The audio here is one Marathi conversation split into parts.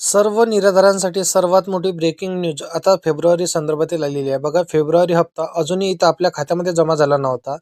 सर्व निराधारांसाठी सर्वात मोठी ब्रेकिंग न्यूज आता फेब्रुवारी संदर्भातील आलेली आहे. बघा, फेब्रुवारी हप्ता अजूनही इथं आपल्या खात्यामध्ये जमा झाला नव्हता.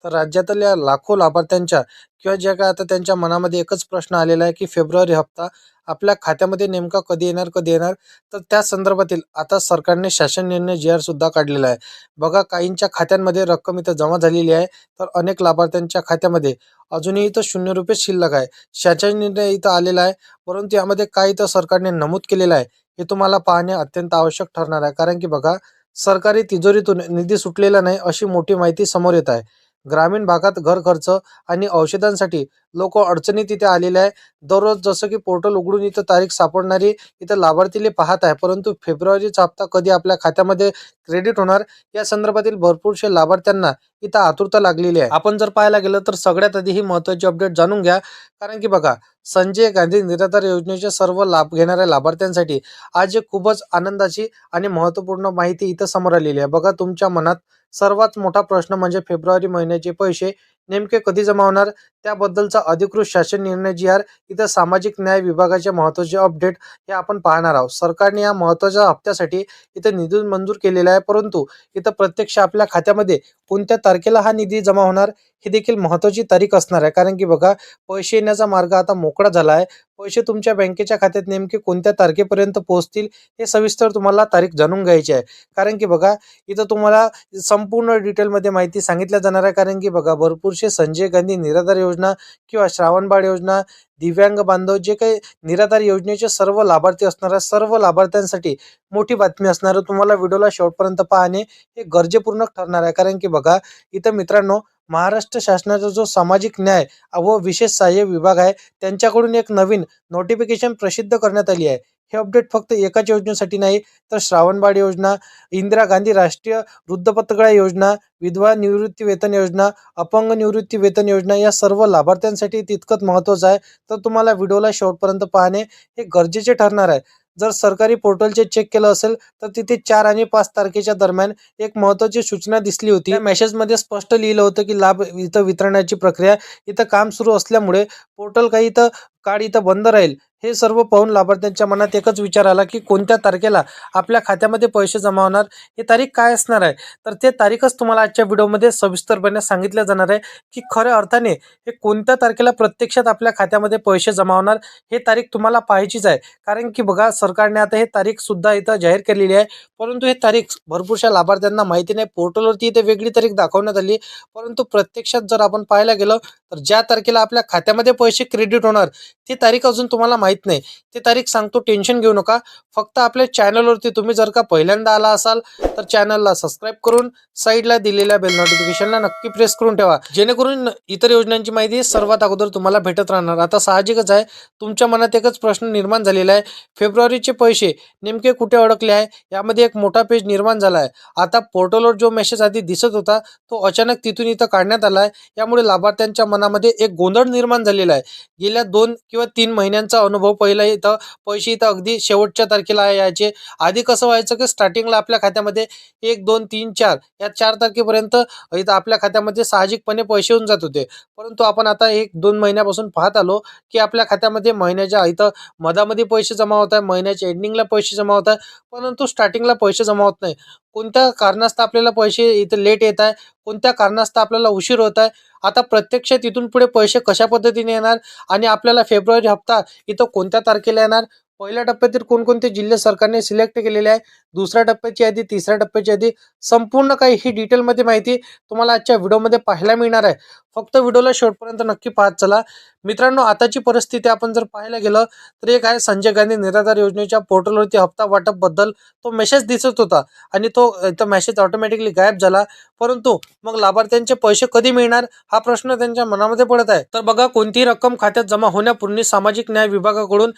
तर राज्यातल्या लाखो लाभार्थ्यांच्या किंवा ज्या काय आता त्यांच्या मनामध्ये एकच प्रश्न आलेला आहे की फेब्रुवारी हप्ता आपल्या खात्यामध्ये नेमका कधी येणार, कधी येणार? तर त्या संदर्भातील आता सरकारने शासन निर्णय जी आर सुद्धा काढलेला आहे. बघा, काहींच्या खात्यांमध्ये रक्कम इथं जमा झालेली आहे, तर अनेक लाभार्थ्यांच्या खात्यामध्ये अजूनही इथं ₹0 शिल्लक आहे. शासन निर्णय इथं आलेला आहे. परंतु यामध्ये काय इथं सरकारने नमूद केलेलं आहे, हे तुम्हाला पाहणे अत्यंत आवश्यक ठरणार आहे. कारण की बघा, सरकारी तिजोरीतून निधी सुटलेला नाही अशी मोठी माहिती समोर येत आहे. ग्रामीण भागात घर खर्च आणि औषधांसाठी लोक अडचणीत तिथे आलेले आहे. दररोज जसं की पोर्टल उघडून इथं तारीख सापडणारी इथं लाभार्थीले पाहत आहे. परंतु फेब्रुवारीचा हप्ता कधी आपल्या खात्यामध्ये क्रेडिट होणार या संदर्भातील भरपूरशे लाभार्थ्यांना इथं आतुरता लागलेली आहे. आपण जर पाहायला गेलं तर सगळ्यात आधी ही महत्त्वाची अपडेट जाणून घ्या. कारण की बघा, संजय गांधी निराधार योजनेचे सर्व लाभ घेणाऱ्या लाभार्थ्यांसाठी आज एक खूपच आनंदाची आणि महत्त्वपूर्ण माहिती इथं समोर आलेली आहे. बघा, तुमच्या मनात सर्वात मोठा प्रश्न म्हणजे फेब्रुवारी महिन्याचे पैसे नेमके कधी जमा होणार, त्याबद्दलचा अधिकृत शासन निर्णय जी आर इथं सामाजिक न्याय विभागाचे महत्त्वाचे अपडेट हे आपण पाहणार आहोत. सरकारने या महत्त्वाच्या हप्त्यासाठी इथं निधी मंजूर केलेला आहे, परंतु इथं प्रत्यक्ष आपल्या खात्यामध्ये कोणत्या तारखेला हा निधी जमा होणार ही देखील महत्त्वाची तारीख असणार आहे. कारण की बघा, पैसे येण्याचा मार्ग आता मोकळा झाला आहे. पैसे तुमच्या बँकेच्या खात्यात नेमके कोणत्या तारखेपर्यंत पोहोचतील हे सविस्तर तुम्हाला तारीख जाणून घ्यायची आहे. कारण की बघा, इथं तुम्हाला संपूर्ण डिटेलमध्ये माहिती सांगितल्या जाणार आहे. कारण की बघा, भरपूरसे संजय गांधी निराधार योजना किंवा श्रावणबाळ योजना, दिव्यांग बांधव जे काही निराधार योजनेचे सर्व लाभार्थी असणार आहे, सर्व लाभार्थ्यांसाठी मोठी बातमी असणार आहे. तुम्हाला व्हिडिओला शेवटपर्यंत पाहणे हे गरजेपूर्ण ठरणार आहे. कारण की बघा, इथं मित्रांनो, महाराष्ट्र शासनाचा जो सामाजिक न्याय व विशेष सहाय्य विभाग आहे त्यांच्याकडून एक नवीन नोटिफिकेशन प्रसिद्ध करण्यात आली आहे. हे अपडेट फक्त एकाच योजनेसाठी नाही, तर श्रावणबाळ योजना, इंदिरा गांधी राष्ट्रीय वृद्धपतगळा योजना, विधवा निवृत्ती वेतन योजना, अपंग निवृत्ती वेतन योजना या सर्व लाभार्थ्यांसाठी तितकंच महत्त्वाचं आहे. तर तुम्हाला व्हिडिओला शेवटपर्यंत पाहणे हे गरजेचे ठरणार आहे. जर सरकारी पोर्टलचे चेक केलं असेल तर तिथे 4 आणि 5 तारखेच्या दरम्यान एक महत्त्वाची सूचना दिसली होती. त्या मेसेजमध्ये स्पष्ट लिहिलं होतं की लाभ इथं वितरणाची प्रक्रिया इथं काम सुरू असल्यामुळे पोर्टल काही इथं कार्ड इथं बंद राहील. हे सर्व पाहून लाभार्थ्यांच्या मनात एकच विचार आला की कोणत्या तारखेला आपल्या खात्यामध्ये पैसे जमा होणार, ही तारीख काय असणार आहे? तर ते तारीखच तुम्हाला आजच्या व्हिडिओमध्ये सविस्तरपणे सांगितलं जाणार आहे की खऱ्या अर्थाने हे कोणत्या तारखेला प्रत्यक्षात आपल्या खात्यामध्ये पैसे जमा होणार, हे तारीख तुम्हाला पाहायचीच आहे. कारण की बघा, सरकारने आता हे तारीख सुद्धा इथं जाहीर केलेली आहे. परंतु ही तारीख भरपूरशा लाभार्थ्यांना माहिती नाही. पोर्टलवरती इथे वेगळी तारीख दाखवण्यात आली, परंतु प्रत्यक्षात जर आपण पाहायला गेलो तर ज्या तारखेला आपल्या खात्यामध्ये पैसे क्रेडिट होणार ती तारीख अजून तुम्हाला माहित नाही. ती तारीख सांगतो, टेन्शन घेऊ नका. फक्त आपल्या चॅनलवरती तुम्ही जर का पहिल्यांदा आला असाल तर चॅनलला सबस्क्राईब करून साईडला दिलेल्या बेल नोटिफिकेशनला नक्की प्रेस करून ठेवा, जेणेकरून इतर योजनांची माहिती सर्वात अगोदर तुम्हाला भेटत राहणार. आता साहजिकच आहे, तुमच्या मनात एकच प्रश्न निर्माण झालेला आहे, फेब्रुवारीचे पैसे नेमके कुठे अडकले आहे? यामध्ये एक मोठा पेज निर्माण झाला आहे. आता पोर्टलवर जो मेसेज आधी दिसत होता तो अचानक तिथून इथं काढण्यात आला आहे. यामुळे लाभार्थ्यांच्या मनामध्ये एक गोंधळ निर्माण झालेला आहे. गेल्या 2 किंवा 3 महिन्यांचा अनुभव पहिला इथं पैसे इथं अगदी शेवटच्या तारखेला यायचे. आधी कसं व्हायचं की स्टार्टिंगला आपल्या खात्यामध्ये 1, 2, 3, 4 या 4 तारखेपर्यंत इथं आपल्या खात्यामध्ये साहजिकपणे पैसे येऊन जात होते. परंतु आपण आता 1-2 महिन्यापासून पाहत आलो की आपल्या खात्यामध्ये महिन्याच्या इथं मधामध्ये पैसे जमा होत आहे, महिन्याच्या एंडिंगला पैसे जमा होत आहे, परंतु स्टार्टिंगला पैसे जमा होत नाही. कोणत्या कारणास्तव आपल्याला पैसे इथं लेट येत आहे, कोणत्या कारणास्तव आपल्याला उशीर होत आहे. आता प्रत्यक्षात इथून पुढे पैसे कशा पद्धतीने येणार आणि आपल्याला फेब्रुवारी हप्ता इथं कोणत्या तारखेला येणार, पहिल्या टप्प्यातील कोणकोणते जिल्हे सरकारने सिलेक्ट केलेले आहे, दुसऱ्या टप्प्याची यादी, तिसऱ्या टप्प्याची यादी, संपूर्ण काही ही डिटेलमध्ये माहिती तुम्हाला आजच्या व्हिडिओमध्ये पाहायला मिळणार आहे. फक्त व्हिडिओला शेवटपर्यंत नक्की पाहत चला. मित्रांनो, आताची परिस्थिती आपण जर पाहायला गेलं तर एक आहे, संजय गांधी निराधार योजनेच्या पोर्टलवरती हप्ता वाटप बद्दल तो मेसेज दिसत होता आणि तो मेसेज ऑटोमॅटिकली गायब झाला. परंतु मग लाभार्थ्यांचे पैसे कधी मिळणार हा प्रश्न त्यांच्या मनामध्ये पडत आहे. तर बघा, कोणतीही रक्कम खात्यात जमा होण्यापूर्वी सामाजिक न्याय विभागाकडून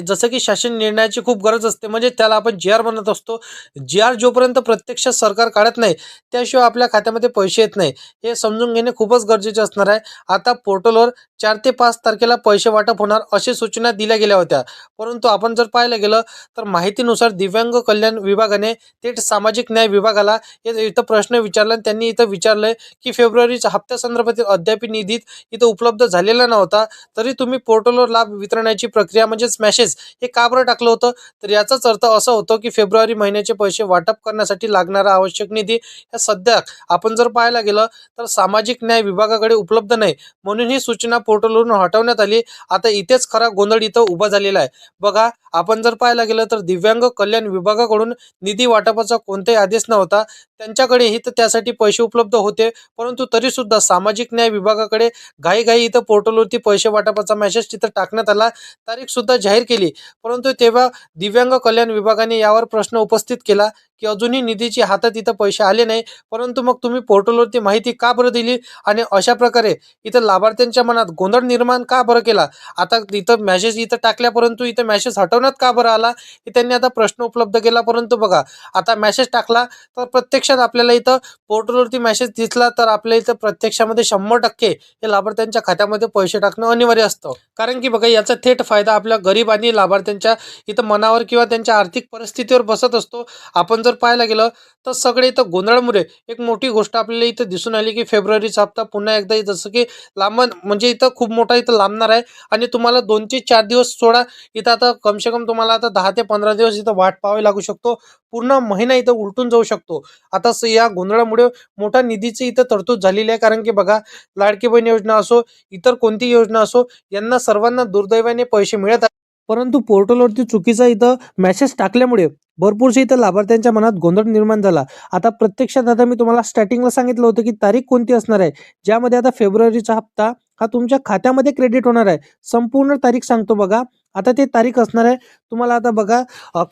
जसं की शासन निर्णयाची खूप गरज असते, म्हणजे त्याला आपण जी आर म्हणत असतो. जी आर जोपर्यंत प्रत्यक्ष सरकार काढत नाही त्याशिवाय आपल्या खात्यामध्ये पैसे येत नाही, हे समजून घेणे खूपच गरजेचे असणार आहे. आता पोर्टलवर 4 ते 5 तारखेला पैसे वाटप होणार अशी सूचना दिल्या गेल्या होत्या. परंतु आपण जर पाहायला गेलं तर माहितीनुसार दिव्यांग कल्याण विभागाने थेट सामाजिक न्याय विभागाला इथं प्रश्न विचारला आणि त्यांनी इथं विचारलंय की फेब्रुवारीच्या हप्त्यासंदर्भातील अद्याप निधी इथं उपलब्ध झालेला नव्हता, तरी तुम्ही पोर्टलवर लाभ वितरणाची प्रक्रिया म्हणजेच मेसेज हे का बरं टाकलं होतं? तर याचाच अर्थ असा होतो की फेब्रुवारी महिन्याचे पैसे वाटप करण्यासाठी लागणारा आवश्यक निधी या सध्या आपण जर पाहायला गेलं तर सामाजिक न्याय विभागाकडे उपलब्ध नाही, म्हणून ही सूचना पोर्टलवरून हटवण्यात आली. आता इथेच खरा गोंधळ इथं उभा झालेला आहे. बघा, आपण जर पाहायला गेलं तर दिव्यांग कल्याण विभागाकडून निधी वाटपाचा कोणताही आदेश नव्हता. त्यांच्याकडेही तर त्यासाठी पैसे उपलब्ध होते, परंतु तरी सुद्धा सामाजिक न्याय विभागाकडे घाईघाई इथं पोर्टलवरती पैसे वाटपाचा मेसेज तिथं टाकण्यात आला, तारीख सुद्धा जाहीर केली. परंतु तेव्हा दिव्यांग कल्याण विभागाने यावर प्रश्न उपस्थित केला की अजूनही निधीची हातात इथं पैसे आले नाही, परंतु मग तुम्ही पोर्टलवरती माहिती का बरं दिली आणि अशा प्रकारे इथं लाभार्थ्यांच्या मनात गोंधळ निर्माण का बरं केला? आता इथं मेसेज इथं टाकल्या, परंतु इथं मेसेज हटवण्यात का बरं आला? हे त्यांनी आता प्रश्न उपलब्ध केला. परंतु बघा, आता मेसेज टाकला तर प्रत्यक्षात आपल्याला इथं पोर्टलवरती मेसेज दिसला तर आपल्या इथं प्रत्यक्षामध्ये 100% हे लाभार्थ्यांच्या खात्यामध्ये पैसे टाकणं अनिवार्य असतं. कारण की बघा, याचा थेट फायदा आपल्या गरीब आणि लाभार्थ्यांच्या इथं मनावर किंवा त्यांच्या आर्थिक परिस्थितीवर बसत असतो. आपण जर पाहायला गेलं तर सगळे इथं गोंधळामुळे एक मोठी गोष्ट आपल्याला इथं दिसून आली की फेब्रुवारीचा हप्ता पुन्हा एकदा जसं की म्हणजे इथं खूप मोठा इथं लांबणार आहे आणि तुम्हाला 2 ते 4 दिवस सोडा, इथं आता कमसे कम तुम्हाला आता 10 ते 15 दिवस इथं वाट पाहावी लागू शकतो. पूर्ण महिना इथं उलटून जाऊ शकतो. आता या गोंधळामुळे मोठा निधीची इथं तरतूद झालेली आहे. कारण की बघा, लाडकी बहीण योजना असो, इतर कोणती योजना असो, यांना सर्वांना दुर्दैवाने पैसे मिळत आहेत. परंतु पोर्टलवरती चुकीचा इथं मेसेज टाकल्यामुळे भरपूरशे इथं लाभार्थ्यांच्या मनात गोंधळ निर्माण झाला. आता प्रत्यक्षात आता मी तुम्हाला स्टार्टिंगला सांगितलं होतं की तारीख कोणती असणार आहे, ज्यामध्ये आता फेब्रुवारीचा हप्ता हा तुमच्या खात्यामध्ये क्रेडिट होणार आहे. संपूर्ण तारीख सांगतो बघा. आता ते तारीख असणार आहे तुम्हाला, आता बघा,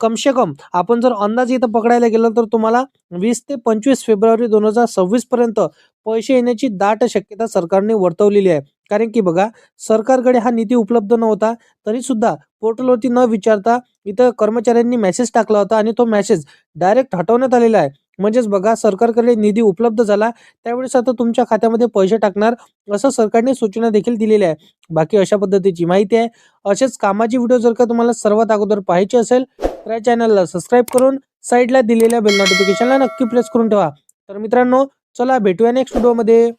कमसे कम आपण जर अंदाज इथं पकडायला गेलो तर तुम्हाला 20 ते 25 फेब्रुवारी 2026 पर्यंत पैसे येण्याची दाट शक्यता सरकारने वर्तवलेली आहे. कारण की बघा, सरकारकडे हा निधी उपलब्ध नव्हता, तरी सुद्धा पोर्टलवरती न विचारता इथं कर्मचाऱ्यांनी मेसेज टाकला होता आणि तो मेसेज डायरेक्ट हटवण्यात आलेला आहे. म्हणजेच बघा, सरकारकडे निधी उपलब्ध झाला त्यावेळेस आता तुमच्या खात्यामध्ये पैसे टाकणार असं सरकारने सूचना देखील दिलेली आहे. बाकी अशा पद्धतीची माहिती आहे. असेच कामाची व्हिडिओ जर का तुम्हाला सर्वात अगोदर पाहायचे असेल तर या चॅनलला सबस्क्राईब करून साईडला दिलेल्या बेल नोटिफिकेशनला नक्की प्रेस करून ठेवा. तर मित्रांनो, चला भेटूया नेक्स्ट व्हिडिओमध्ये.